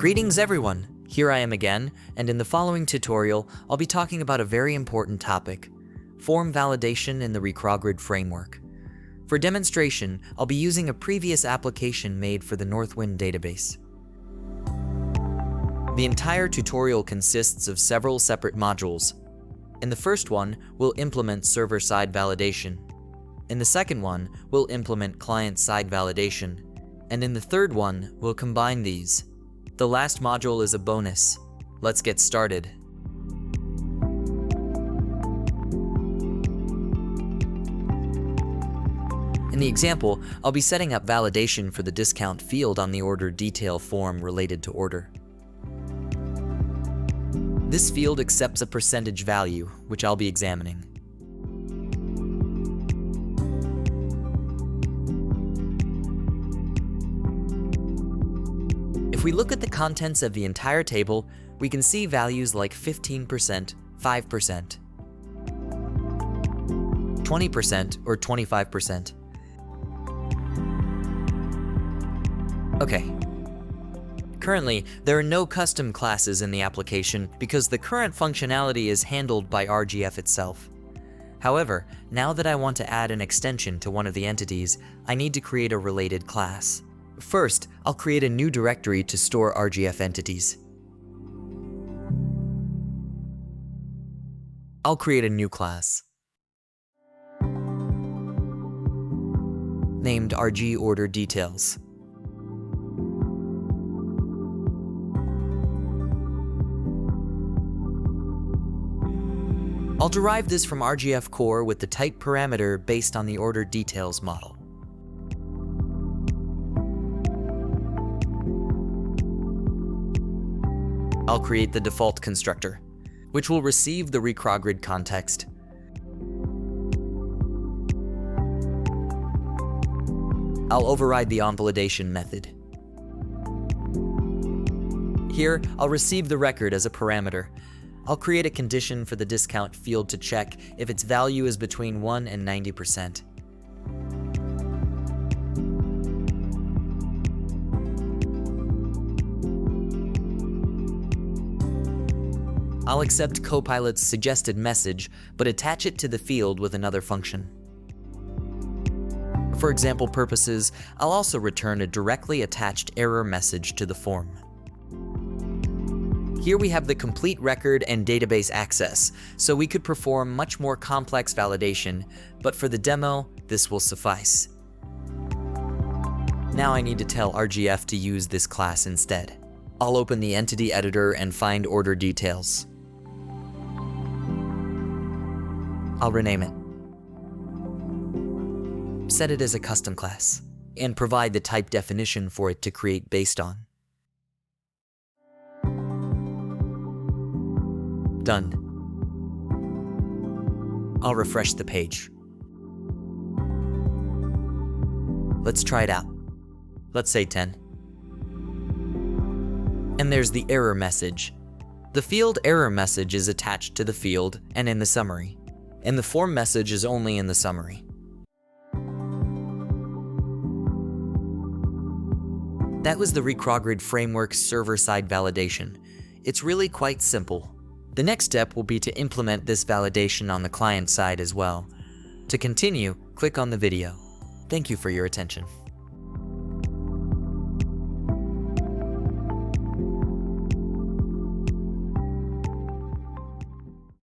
Greetings everyone! Here I am again, and in the following tutorial, I'll be talking about a very important topic, form validation in the Recrogrid framework. For demonstration, I'll be using a previous application made for the Northwind database. The entire tutorial consists of several separate modules. In the first one, we'll implement server-side validation. In the second one, we'll implement client-side validation. And in the third one, we'll combine these. The last module is a bonus. Let's get started. In the example, I'll be setting up validation for the discount field on the order detail form related to order. This field accepts a percentage value, which I'll be examining. If we look at the contents of the entire table, we can see values like 15%, 5%, 20%, or 25%. Okay. Currently, there are no custom classes in the application because the current functionality is handled by RGF itself. However, now that I want to add an extension to one of the entities, I need to create a related class. First, I'll create a new directory to store RGF entities. I'll create a new class named RGOrderDetails. I'll derive this from RGF core with the type parameter based on the order details model. I'll create the default constructor, which will receive the Recrogrid context. I'll override the onValidation method. Here, I'll receive the record as a parameter. I'll create a condition for the discount field to check if its value is between 1 and 90%. I'll accept Copilot's suggested message, but attach it to the field with another function. For example purposes, I'll also return a directly attached error message to the form. Here we have the complete record and database access, so we could perform much more complex validation, but for the demo, this will suffice. Now I need to tell RGF to use this class instead. I'll open the entity editor and find order details. I'll rename it. Set it as a custom class, and provide the type definition for it to create based on. Done. I'll refresh the page. Let's try it out. Let's say 10. And there's the error message. The field error message is attached to the field and in the summary, and the form message is only in the summary. That was the Recrogrid framework server-side validation. It's really quite simple. The next step will be to implement this validation on the client side as well. To continue, click on the video. Thank you for your attention.